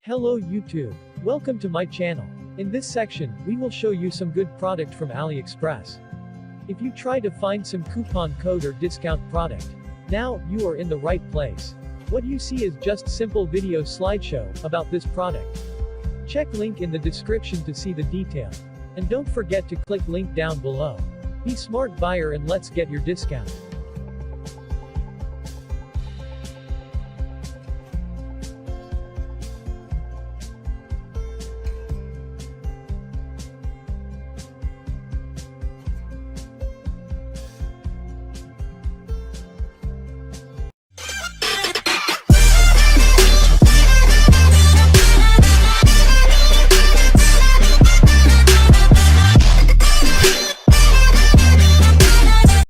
Hello YouTube. Welcome to my channel. In this section, we will show you some good product from AliExpress. If you try to find some coupon code or discount product, now, you are in the right place. What you see is just simple video slideshow about this product. Check link in the description to see the detail. And don't forget to click link down below. Be smart buyer and let's get your discount.